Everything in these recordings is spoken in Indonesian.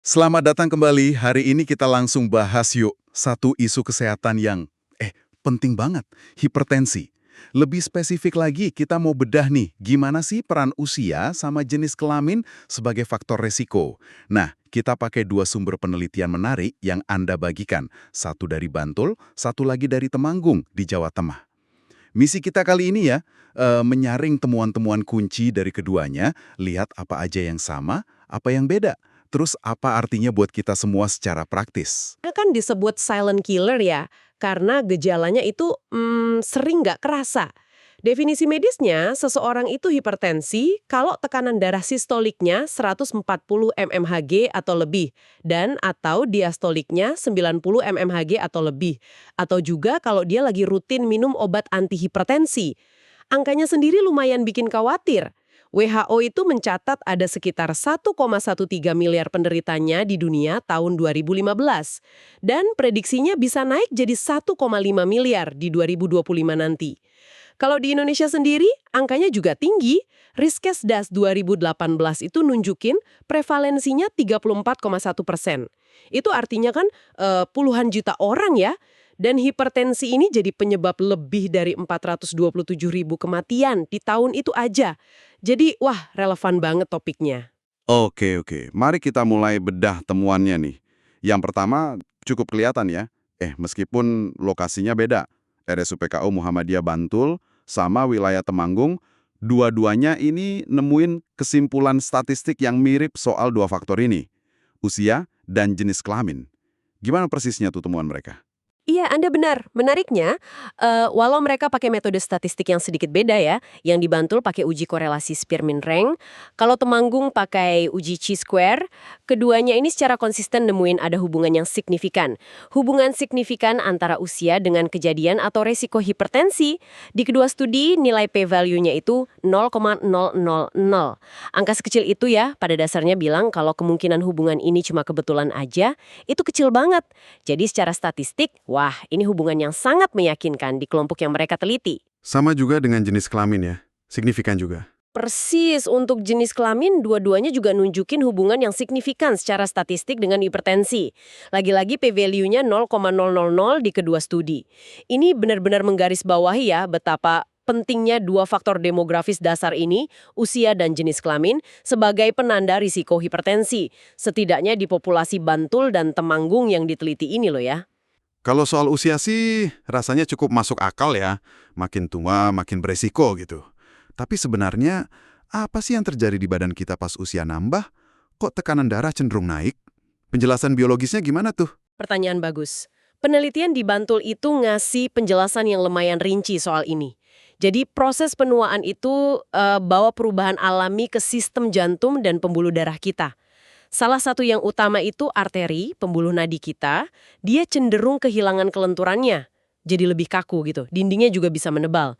Selamat datang kembali. Hari ini kita langsung bahas yuk satu isu kesehatan yang penting banget, hipertensi. Lebih spesifik lagi, kita mau bedah nih, gimana sih peran usia sama jenis kelamin sebagai faktor resiko. Nah, kita pakai dua sumber penelitian menarik yang Anda bagikan. Satu dari Bantul, satu lagi dari Temanggung di Jawa Tengah. Misi kita kali ini ya, menyaring temuan-temuan kunci dari keduanya, lihat apa aja yang sama, apa yang beda. Terus apa artinya buat kita semua secara praktis? Kan disebut silent killer ya, karena gejalanya itu sering nggak kerasa. Definisi medisnya, seseorang itu hipertensi kalau tekanan darah sistoliknya 140 mmHg atau lebih, dan atau diastoliknya 90 mmHg atau lebih. Atau juga kalau dia lagi rutin minum obat antihipertensi. Angkanya sendiri lumayan bikin khawatir. WHO itu mencatat ada sekitar 1,13 miliar penderitanya di dunia tahun 2015. Dan prediksinya bisa naik jadi 1,5 miliar di 2025 nanti. Kalau di Indonesia sendiri, angkanya juga tinggi. Riskesdas 2018 itu nunjukin prevalensinya 34,1%. Itu artinya kan puluhan juta orang ya. Dan hipertensi ini jadi penyebab lebih dari 427 ribu kematian di tahun itu aja. Jadi, wah, relevan banget topiknya. Oke. Mari kita mulai bedah temuannya nih. Yang pertama cukup kelihatan ya. Meskipun lokasinya beda. RSUPKU Muhammadiyah Bantul sama wilayah Temanggung, dua-duanya ini nemuin kesimpulan statistik yang mirip soal dua faktor ini. Usia dan jenis kelamin. Gimana persisnya tuh temuan mereka? Iya, Anda benar. Menariknya, walau mereka pakai metode statistik yang sedikit beda ya, yang di Bantul pakai uji korelasi Spearman-Rank, kalau Temanggung pakai uji Chi-square, keduanya ini secara konsisten nemuin ada hubungan yang signifikan. Hubungan signifikan antara usia dengan kejadian atau resiko hipertensi. Di kedua studi, nilai p-value-nya itu 0,000. Angka sekecil itu ya, pada dasarnya bilang kalau kemungkinan hubungan ini cuma kebetulan aja, itu kecil banget. Jadi secara statistik, wah, ini hubungan yang sangat meyakinkan di kelompok yang mereka teliti. Sama juga dengan jenis kelamin ya. Signifikan juga. Persis, untuk jenis kelamin, dua-duanya juga nunjukin hubungan yang signifikan secara statistik dengan hipertensi. Lagi-lagi p-value-nya 0,000 di kedua studi. Ini benar-benar menggarisbawahi ya betapa pentingnya dua faktor demografis dasar ini, usia dan jenis kelamin, sebagai penanda risiko hipertensi. Setidaknya di populasi Bantul dan Temanggung yang diteliti ini loh ya. Kalau soal usia sih rasanya cukup masuk akal ya. Makin tua makin beresiko gitu. Tapi sebenarnya apa sih yang terjadi di badan kita pas usia nambah? Kok tekanan darah cenderung naik? Penjelasan biologisnya gimana tuh? Pertanyaan bagus. Penelitian di Bantul itu ngasih penjelasan yang lumayan rinci soal ini. Jadi proses penuaan itu bawa perubahan alami ke sistem jantung dan pembuluh darah kita. Salah satu yang utama itu arteri, pembuluh nadi kita, dia cenderung kehilangan kelenturannya. Jadi lebih kaku gitu, dindingnya juga bisa menebal.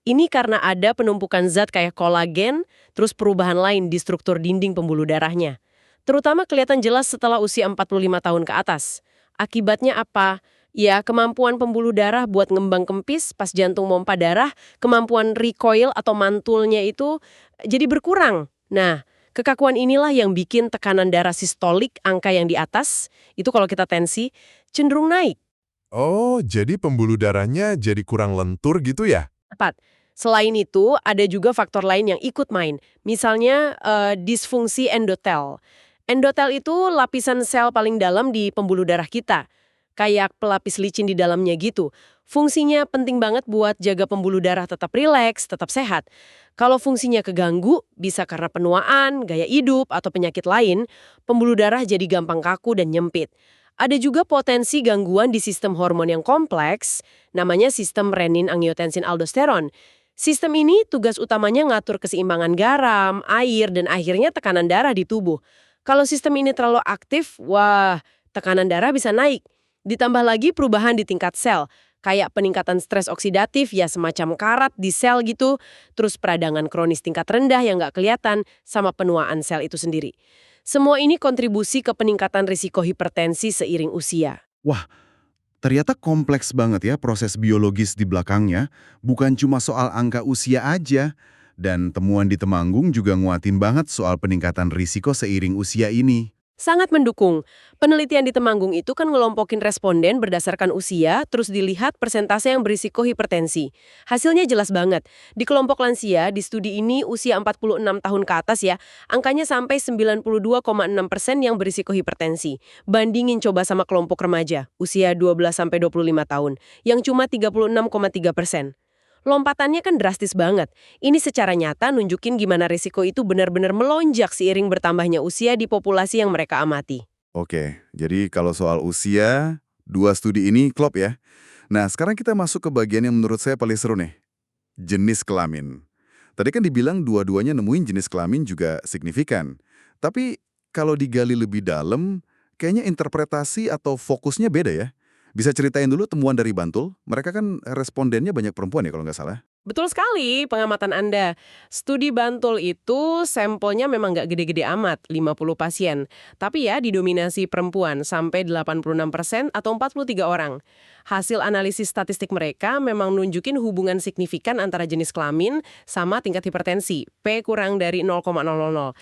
Ini karena ada penumpukan zat kayak kolagen, terus perubahan lain di struktur dinding pembuluh darahnya. Terutama kelihatan jelas setelah usia 45 tahun ke atas. Akibatnya apa? Ya, kemampuan pembuluh darah buat ngembang kempis pas jantung pompa darah, kemampuan recoil atau mantulnya itu jadi berkurang. Nah, kekakuan inilah yang bikin tekanan darah sistolik, angka yang di atas, itu kalau kita tensi, cenderung naik. Oh, jadi pembuluh darahnya jadi kurang lentur gitu ya? Tepat. Selain itu, ada juga faktor lain yang ikut main. Misalnya, disfungsi endotel. Endotel itu lapisan sel paling dalam di pembuluh darah kita. Kayak pelapis licin di dalamnya gitu. Fungsinya penting banget buat jaga pembuluh darah tetap rileks, tetap sehat. Kalau fungsinya keganggu, bisa karena penuaan, gaya hidup, atau penyakit lain, pembuluh darah jadi gampang kaku dan nyempit. Ada juga potensi gangguan di sistem hormon yang kompleks, namanya sistem renin-angiotensin-aldosteron. Sistem ini tugas utamanya ngatur keseimbangan garam, air, dan akhirnya tekanan darah di tubuh. Kalau sistem ini terlalu aktif, wah, tekanan darah bisa naik. Ditambah lagi perubahan di tingkat sel, kayak peningkatan stres oksidatif ya semacam karat di sel gitu, terus peradangan kronis tingkat rendah yang nggak kelihatan, sama penuaan sel itu sendiri. Semua ini kontribusi ke peningkatan risiko hipertensi seiring usia. Wah, ternyata kompleks banget ya proses biologis di belakangnya, bukan cuma soal angka usia aja. Dan temuan di Temanggung juga nguatin banget soal peningkatan risiko seiring usia ini. Sangat mendukung. Penelitian di Temanggung itu kan ngelompokin responden berdasarkan usia, terus dilihat persentase yang berisiko hipertensi. Hasilnya jelas banget. Di kelompok lansia, di studi ini usia 46 tahun ke atas ya, angkanya sampai 92,6% yang berisiko hipertensi. Bandingin coba sama kelompok remaja, usia 12-25 tahun, yang cuma 36,3%. Lompatannya kan drastis banget. Ini secara nyata nunjukin gimana risiko itu benar-benar melonjak seiring bertambahnya usia di populasi yang mereka amati. Oke, jadi kalau soal usia, dua studi ini klop ya. Nah, sekarang kita masuk ke bagian yang menurut saya paling seru nih. Jenis kelamin. Tadi kan dibilang dua-duanya nemuin jenis kelamin juga signifikan. Tapi kalau digali lebih dalam, kayaknya interpretasi atau fokusnya beda ya. Bisa ceritain dulu temuan dari Bantul? Mereka kan respondennya banyak perempuan ya kalau nggak salah. Betul sekali pengamatan Anda. Studi Bantul itu sampelnya memang nggak gede-gede amat, 50 pasien. Tapi ya didominasi perempuan sampai 86% atau 43 orang. Hasil analisis statistik mereka memang nunjukin hubungan signifikan antara jenis kelamin sama tingkat hipertensi, P kurang dari 0,000.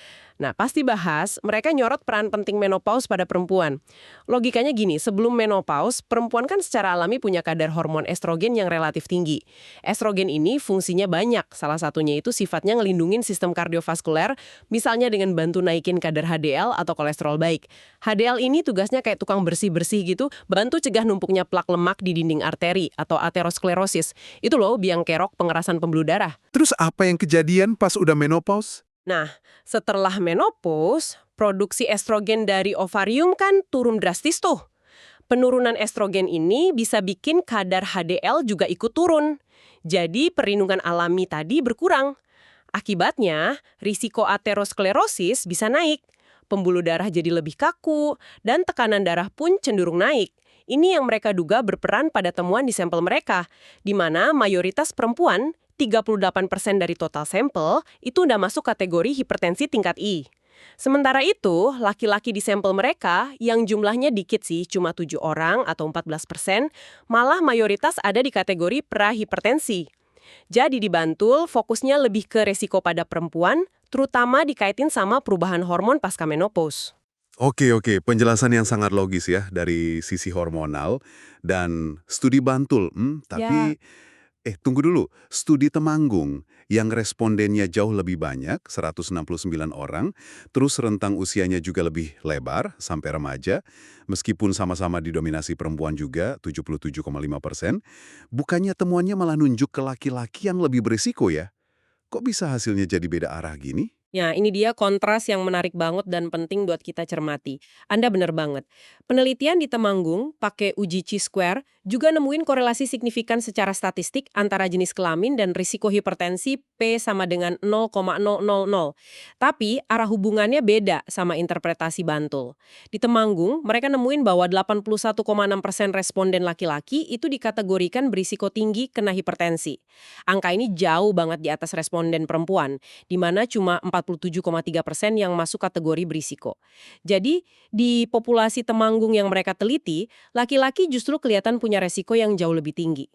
Nah, pas dibahas, mereka nyorot peran penting menopause pada perempuan. Logikanya gini, sebelum menopause, perempuan kan secara alami punya kadar hormon estrogen yang relatif tinggi. Estrogen ini fungsinya banyak, salah satunya itu sifatnya ngelindungin sistem kardiovaskuler, misalnya dengan bantu naikin kadar HDL atau kolesterol baik. HDL ini tugasnya kayak tukang bersih-bersih gitu, bantu cegah numpuknya plak lemak di dinding arteri atau aterosklerosis. Itu loh biang kerok pengerasan pembuluh darah. Terus apa yang kejadian pas udah menopause? Nah, setelah menopause, produksi estrogen dari ovarium kan turun drastis tuh. Penurunan estrogen ini bisa bikin kadar HDL juga ikut turun. Jadi perlindungan alami tadi berkurang. Akibatnya, risiko aterosklerosis bisa naik. Pembuluh darah jadi lebih kaku, dan tekanan darah pun cenderung naik. Ini yang mereka duga berperan pada temuan di sampel mereka, di mana mayoritas perempuan, 38% dari total sampel, itu udah masuk kategori hipertensi tingkat I. Sementara itu, laki-laki di sampel mereka, yang jumlahnya dikit sih, cuma 7 orang atau 14%, malah mayoritas ada di kategori prahipertensi. Jadi di Bantul, fokusnya lebih ke resiko pada perempuan, terutama dikaitin sama perubahan hormon pasca menopause. Oke, penjelasan yang sangat logis ya dari sisi hormonal dan studi Bantul. Tapi tunggu dulu. Studi Temanggung yang respondennya jauh lebih banyak, 169 orang, terus rentang usianya juga lebih lebar sampai remaja, meskipun sama-sama didominasi perempuan juga, 77,5%, bukannya temuannya malah nunjuk ke laki-laki yang lebih berisiko ya? Kok bisa hasilnya jadi beda arah gini? Ya, ini dia kontras yang menarik banget dan penting buat kita cermati. Anda benar banget. Penelitian di Temanggung pakai uji chi-square juga nemuin korelasi signifikan secara statistik antara jenis kelamin dan risiko hipertensi P sama dengan 0,000. Tapi arah hubungannya beda sama interpretasi Bantul. Di Temanggung, mereka nemuin bahwa 81,6% responden laki-laki itu dikategorikan berisiko tinggi kena hipertensi. Angka ini jauh banget di atas responden perempuan, di mana cuma 47,3% yang masuk kategori berisiko. Jadi, di populasi Temanggung yang mereka teliti, laki-laki justru kelihatan punya resiko yang jauh lebih tinggi.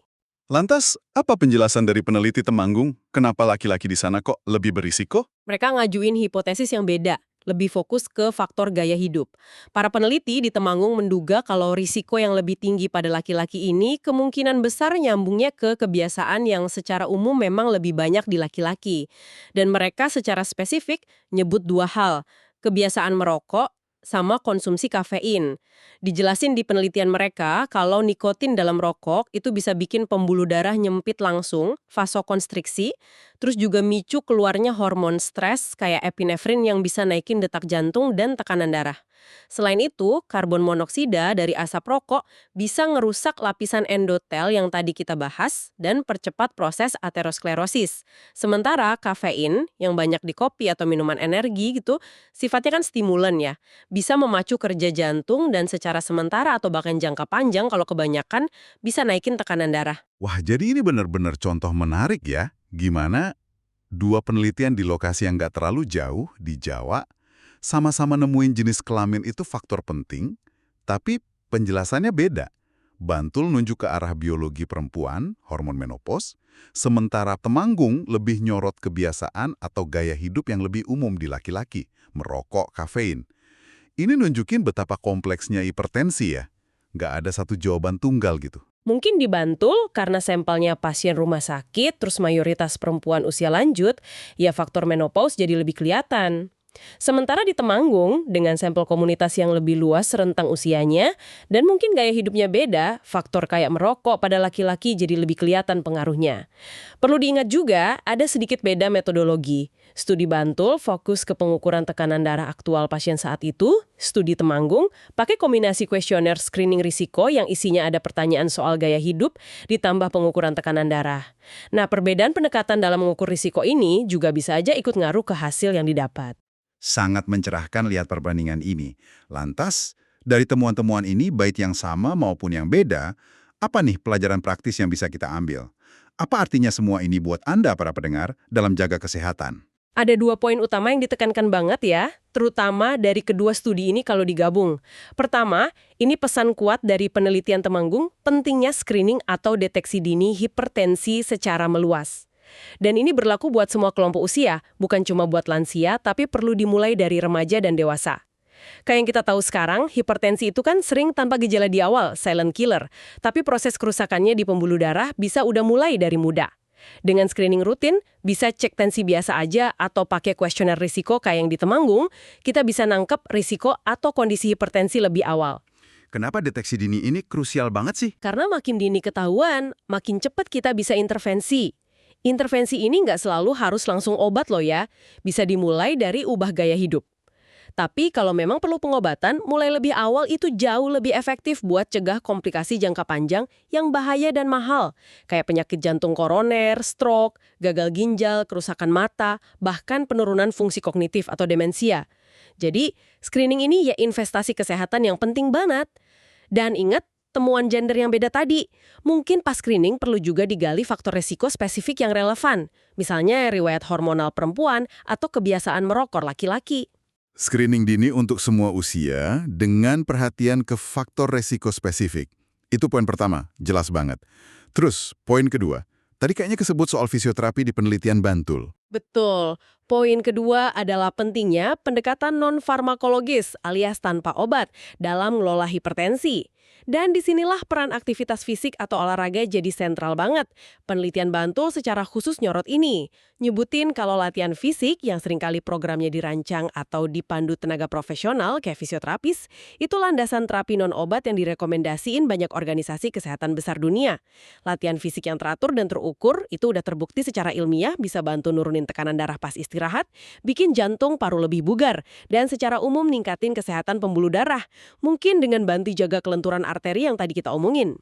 Lantas, apa penjelasan dari peneliti Temanggung? Kenapa laki-laki di sana kok lebih berisiko? Mereka ngajuin hipotesis yang beda, lebih fokus ke faktor gaya hidup. Para peneliti di Temanggung menduga kalau risiko yang lebih tinggi pada laki-laki ini kemungkinan besar nyambungnya ke kebiasaan yang secara umum memang lebih banyak di laki-laki. Dan mereka secara spesifik nyebut dua hal, kebiasaan merokok sama konsumsi kafein. Dijelasin di penelitian mereka kalau nikotin dalam rokok itu bisa bikin pembuluh darah nyempit langsung, vasokonstriksi, terus juga micu keluarnya hormon stres kayak epinefrin yang bisa naikin detak jantung dan tekanan darah. Selain itu, karbon monoksida dari asap rokok bisa ngerusak lapisan endotel yang tadi kita bahas dan percepat proses aterosklerosis. Sementara kafein yang banyak di kopi atau minuman energi gitu, sifatnya kan stimulan ya, bisa memacu kerja jantung dan secara sementara atau bahkan jangka panjang kalau kebanyakan bisa naikin tekanan darah. Wah, jadi ini benar-benar contoh menarik ya. Gimana dua penelitian di lokasi yang nggak terlalu jauh, di Jawa, sama-sama nemuin jenis kelamin itu faktor penting, tapi penjelasannya beda. Bantul nunjuk ke arah biologi perempuan, hormon menopause, sementara Temanggung lebih nyorot kebiasaan atau gaya hidup yang lebih umum di laki-laki, merokok, kafein. Ini nunjukin betapa kompleksnya hipertensi ya. Nggak ada satu jawaban tunggal gitu. Mungkin di Bantul karena sampelnya pasien rumah sakit, terus mayoritas perempuan usia lanjut, ya faktor menopause jadi lebih kelihatan. Sementara di Temanggung, dengan sampel komunitas yang lebih luas rentang usianya, dan mungkin gaya hidupnya beda, faktor kayak merokok pada laki-laki jadi lebih kelihatan pengaruhnya. Perlu diingat juga, ada sedikit beda metodologi. Studi Bantul fokus ke pengukuran tekanan darah aktual pasien saat itu, studi Temanggung pakai kombinasi kuesioner screening risiko yang isinya ada pertanyaan soal gaya hidup, ditambah pengukuran tekanan darah. Nah, perbedaan pendekatan dalam mengukur risiko ini juga bisa aja ikut ngaruh ke hasil yang didapat. Sangat mencerahkan lihat perbandingan ini. Lantas, dari temuan-temuan ini baik yang sama maupun yang beda, apa nih pelajaran praktis yang bisa kita ambil? Apa artinya semua ini buat Anda para pendengar dalam jaga kesehatan? Ada 2 poin utama yang ditekankan banget ya, terutama dari kedua studi ini kalau digabung. Pertama, ini pesan kuat dari penelitian Temanggung, pentingnya screening atau deteksi dini hipertensi secara meluas. Dan ini berlaku buat semua kelompok usia, bukan cuma buat lansia, tapi perlu dimulai dari remaja dan dewasa. Kayak yang kita tahu sekarang, hipertensi itu kan sering tanpa gejala di awal, silent killer. Tapi proses kerusakannya di pembuluh darah bisa udah mulai dari muda. Dengan screening rutin, bisa cek tensi biasa aja atau pakai kuesioner risiko kayak yang di Temanggung, kita bisa nangkep risiko atau kondisi hipertensi lebih awal. Kenapa deteksi dini ini krusial banget sih? Karena makin dini ketahuan, makin cepat kita bisa intervensi. Intervensi ini nggak selalu harus langsung obat loh ya, bisa dimulai dari ubah gaya hidup. Tapi kalau memang perlu pengobatan, mulai lebih awal itu jauh lebih efektif buat cegah komplikasi jangka panjang yang bahaya dan mahal, kayak penyakit jantung koroner, stroke, gagal ginjal, kerusakan mata, bahkan penurunan fungsi kognitif atau demensia. Jadi, screening ini ya investasi kesehatan yang penting banget. Dan ingat, temuan gender yang beda tadi. Mungkin pas screening perlu juga digali faktor resiko spesifik yang relevan, misalnya riwayat hormonal perempuan atau kebiasaan merokok laki-laki. Screening dini untuk semua usia dengan perhatian ke faktor resiko spesifik. Itu poin pertama, jelas banget. Terus, poin kedua. Tadi kayaknya kesebut soal fisioterapi di penelitian Bantul. Betul. Poin kedua adalah pentingnya pendekatan non-farmakologis alias tanpa obat dalam mengelola hipertensi. Dan disinilah peran aktivitas fisik atau olahraga jadi sentral banget. Penelitian Bantul secara khusus nyorot ini. Nyebutin kalau latihan fisik yang seringkali programnya dirancang atau dipandu tenaga profesional kayak fisioterapis, itu landasan terapi non-obat yang direkomendasiin banyak organisasi kesehatan besar dunia. Latihan fisik yang teratur dan terukur itu udah terbukti secara ilmiah bisa bantu nurunin tekanan darah pas istirahat, bikin jantung paru lebih bugar, dan secara umum ningkatin kesehatan pembuluh darah. Mungkin dengan bantu jaga kelenturan arteri yang tadi kita omongin.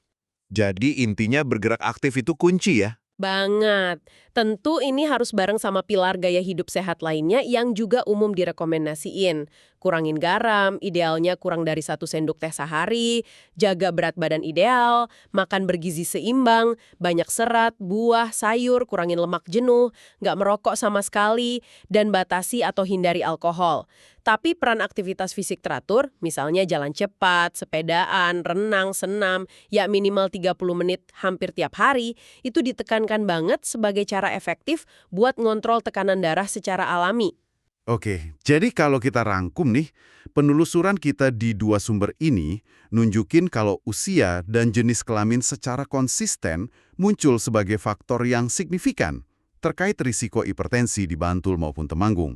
Jadi intinya bergerak aktif itu kunci ya? Banget. Tentu ini harus bareng sama pilar gaya hidup sehat lainnya yang juga umum direkomendasiin. Kurangin garam, idealnya kurang dari 1 sendok teh sehari, jaga berat badan ideal, makan bergizi seimbang, banyak serat, buah, sayur, kurangin lemak jenuh, nggak merokok sama sekali, dan batasi atau hindari alkohol. Tapi peran aktivitas fisik teratur, misalnya jalan cepat, sepedaan, renang, senam, ya minimal 30 menit hampir tiap hari, itu ditekankan banget sebagai cara efektif buat ngontrol tekanan darah secara alami. Oke, jadi kalau kita rangkum nih, penelusuran kita di 2 sumber ini nunjukin kalau usia dan jenis kelamin secara konsisten muncul sebagai faktor yang signifikan terkait risiko hipertensi di Bantul maupun Temanggung.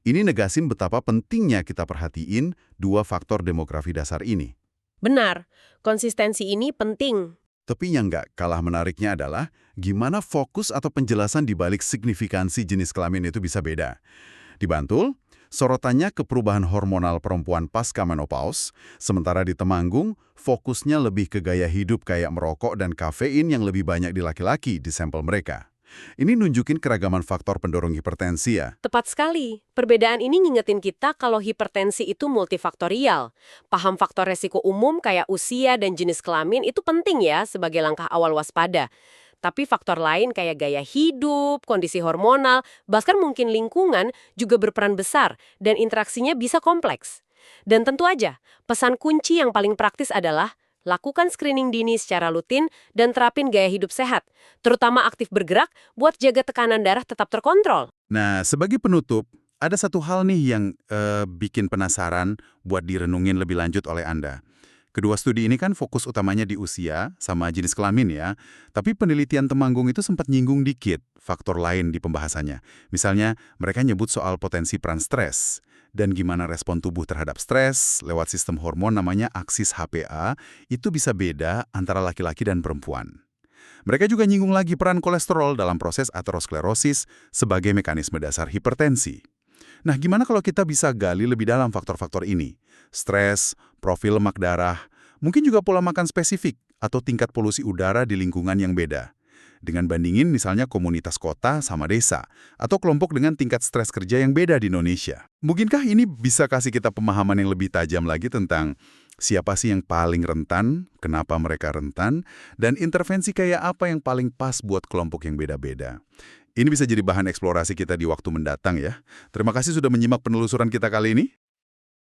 Ini negasin betapa pentingnya kita perhatiin 2 faktor demografi dasar ini. Benar, konsistensi ini penting. Tapi yang nggak kalah menariknya adalah gimana fokus atau penjelasan di balik signifikansi jenis kelamin itu bisa beda. Di Bantul, sorotannya ke perubahan hormonal perempuan pasca menopause, sementara di Temanggung, fokusnya lebih ke gaya hidup kayak merokok dan kafein yang lebih banyak di laki-laki di sampel mereka. Ini nunjukin keragaman faktor pendorong hipertensi ya. Tepat sekali. Perbedaan ini ngingetin kita kalau hipertensi itu multifaktorial. Paham faktor resiko umum kayak usia dan jenis kelamin itu penting ya sebagai langkah awal waspada. Tapi faktor lain kayak gaya hidup, kondisi hormonal, bahkan mungkin lingkungan juga berperan besar dan interaksinya bisa kompleks. Dan tentu aja, pesan kunci yang paling praktis adalah lakukan screening dini secara rutin dan terapin gaya hidup sehat, terutama aktif bergerak buat jaga tekanan darah tetap terkontrol. Nah, sebagai penutup, ada satu hal nih yang bikin penasaran buat direnungin lebih lanjut oleh Anda. Kedua studi ini kan fokus utamanya di usia sama jenis kelamin ya. Tapi penelitian Temanggung itu sempat nyinggung dikit faktor lain di pembahasannya. Misalnya, mereka nyebut soal potensi peran stres dan gimana respon tubuh terhadap stres lewat sistem hormon namanya aksis HPA itu bisa beda antara laki-laki dan perempuan. Mereka juga nyinggung lagi peran kolesterol dalam proses aterosklerosis sebagai mekanisme dasar hipertensi. Nah, gimana kalau kita bisa gali lebih dalam faktor-faktor ini? Stres, profil lemak darah, mungkin juga pola makan spesifik atau tingkat polusi udara di lingkungan yang beda. Dengan bandingin misalnya komunitas kota sama desa, atau kelompok dengan tingkat stres kerja yang beda di Indonesia. Mungkinkah ini bisa kasih kita pemahaman yang lebih tajam lagi tentang siapa sih yang paling rentan, kenapa mereka rentan, dan intervensi kayak apa yang paling pas buat kelompok yang beda-beda. Ini bisa jadi bahan eksplorasi kita di waktu mendatang ya. Terima kasih sudah menyimak penelusuran kita kali ini.